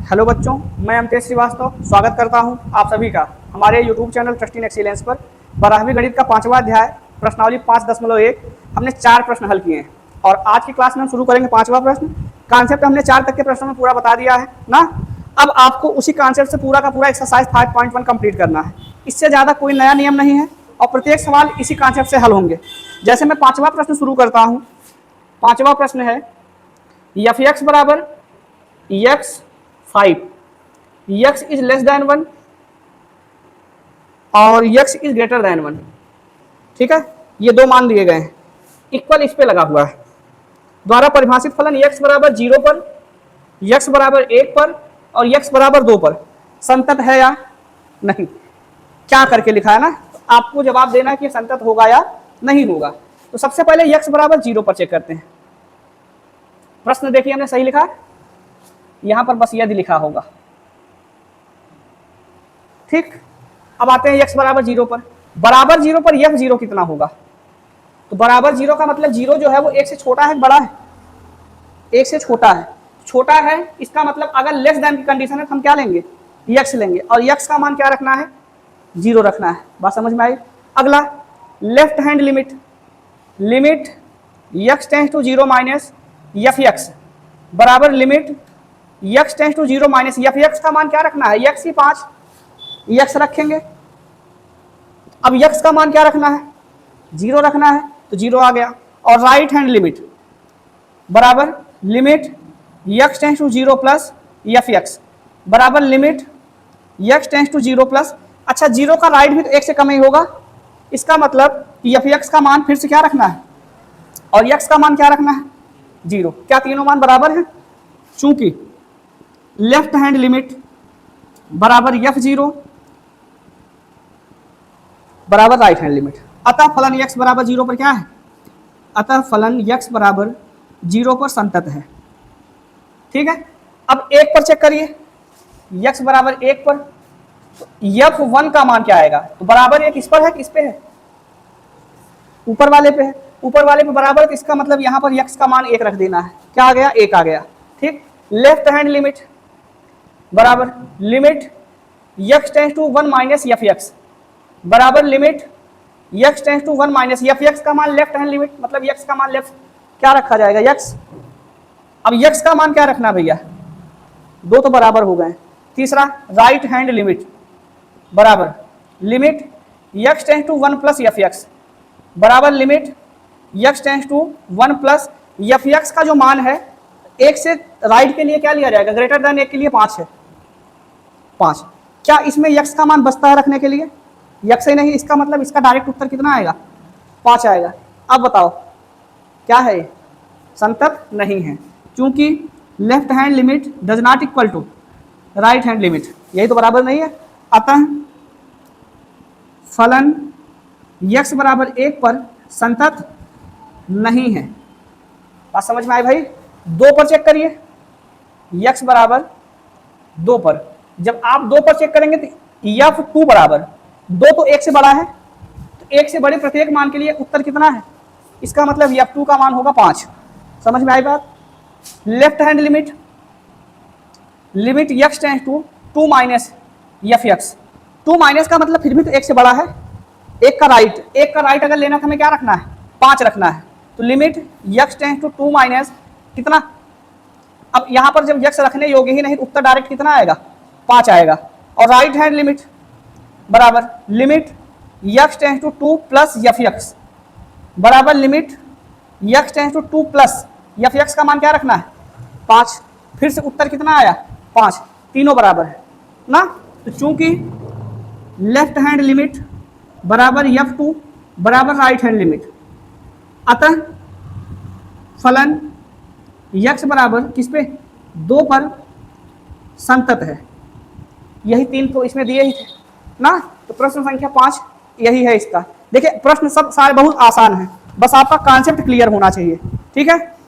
Hello बच्चों, मैं अमतेश श्रीवास्तव स्वागत करता हूं आप सभी का हमारे यूट्यूब चैनल ट्रस्टी इन एक्सीलेंस पर। 12वीं गणित का 5वां अध्याय प्रश्नावली 5.1 हमने 4 प्रश्न हल किए हैं और आज की क्लास में हम शुरू करेंगे 5वां प्रश्न। कॉन्सेप्ट हमने 4 तक के प्रश्नों में पूरा बता दिया है ना। अब आपको उसी कॉन्सेप्ट से पूरा का पूरा एक्सरसाइज 5.1 कंप्लीट करना है। इससे ज़्यादा कोई नया नियम नहीं है और प्रत्येक सवाल इसी कॉन्सेप्ट से हल होंगे। जैसे मैं 5वां प्रश्न शुरू करता हूँ। 5वां प्रश्न है एफ एक्स बराबर x5 x is less than 1 और x इज ग्रेटर देन 1। ठीक है, ये दो मान दिए गए हैं, इक्वल इस पे लगा हुआ है। द्वारा परिभाषित फलन x बराबर 0 पर, x बराबर 1 पर और x बराबर 2 पर संतत है या नहीं, क्या करके लिखा है ना। तो आपको जवाब देना है कि संतत होगा या नहीं होगा। तो सबसे पहले x बराबर 0 पर चेक करते हैं। प्रश्न देखिए हमने सही लिखा है, यहां पर बस यदि लिखा होगा। ठीक, अब आते हैं x बराबर 0 पर। बराबर 0 पर f 0 कितना होगा। तो बराबर 0 का मतलब 0 जो है वो 1 से छोटा है बड़ा है, 1 से छोटा है। छोटा है इसका मतलब अगर लेस देन की कंडीशन है तो हम क्या लेंगे, x लेंगे और x का मान क्या रखना है, 0 रखना है। बात समझ में आई। अगला left hand limit, limit x tends to 0 minus F X बराबर limit x tends to 0 minus F X का मान क्या रखना है, x ही 5 x रखेंगे। अब x का मान क्या रखना है, 0 रखना है, तो 0 आ गया। और राइट हैंड लिमिट बराबर limit x tends to 0 plus F X बराबर limit x tends to 0 plus. अच्छा, 0 का राइट भी तो 1 से कम ही होगा, इसका मतलब कि एफ एक्स का मान फिर से क्या रखना है और x का मान क्या रखना है, 0। क्या तीनों मान बराबर हैं। चूंकि लेफ्ट हैंड लिमिट बराबर f0 बराबर राइट हैंड लिमिट, अतः फलन x बराबर 0 पर क्या है, अतः फलन x बराबर 0 पर संतत है। ठीक है, अब 1 पर चेक करिए, x बराबर 1 पर तो f1 का मान क्या आएगा। तो बराबर 1 इस पर है कि इस पे है, ऊपर वाले पे है। ऊपर वाले पे बराबर, तो इसका मतलब यहाँ पर x का मान 1 रख देना है। क्या आ गया, 1 आ गया। ठीक, लेफ्ट हैंड लिमिट बराबर limit x tends to 1 minus F X बराबर limit x tends to 1 minus F X का मान लेफ्ट हैंड लिमिट, मतलब x का मान लेफ्ट क्या रखा जाएगा, x। अब x का मान क्या रखना भैया, 2 तो बराबर हो गए। तीसरा राइट हैंड लिमिट बराबर limit x tends to 1 plus F X बराबर limit x tends to 1 plus F X का जो मान है 1 से राइट के लिए क्या लिया जाएगा, ग्रेटर देन 1 के लिए 5 है, 5। क्या इसमें x का मान बचता है रखने के लिए, x ही नहीं, इसका मतलब इसका डायरेक्ट उत्तर कितना आएगा, 5 आएगा। अब बताओ क्या है, संतत नहीं है, क्योंकि left hand limit does not equal to right hand limit, यही तो बराबर नहीं है। अतः फलन x बराबर 1 पर संतत नहीं है। बात समझ में आई भाई। 2 पर चेक करिए, x बराबर 2 पर, जब आप 2 पर चेक करेंगे तो f2 बराबर 2 तो 1 से बड़ा है, तो 1 से बड़े प्रत्येक मान के लिए उत्तर कितना है, इसका मतलब f2 का मान होगा 5। समझ में आई बात। Left hand limit, limit x tends to 2 minus F x, 2 minus का मतलब फिर भी तो 1 से बड़ा है। 1 का राइट अगर लेना तो हमें क्या रखना है, 5 रखना है। तो limit x tends to 2 minus कितना, अब यहां पर जब x रखने योग्य ही नहीं तो उत्तर डायरेक्ट कितना आएगा, 5 आएगा। और राइट हैंड लिमिट बराबर limit x tends to 2 plus F X बराबर limit x tends to 2 plus F X का मान क्या रखना है, 5। फिर से उत्तर कितना आया, 5, तीनों बराबर है ना। तो चूंकि लेफ्ट हैंड लिमिट बराबर f2 बराबर राइट हैंड लिमिट, अतः फलन x बराबर किस पे, 2 पर संतत है। यही 3 तो इसमें दिए ही थे ना। तो प्रश्न संख्या 5 यही है इसका। देखिए प्रश्न सब सारे बहुत आसान है, बस आपका कॉन्सेप्ट क्लियर होना चाहिए। ठीक है।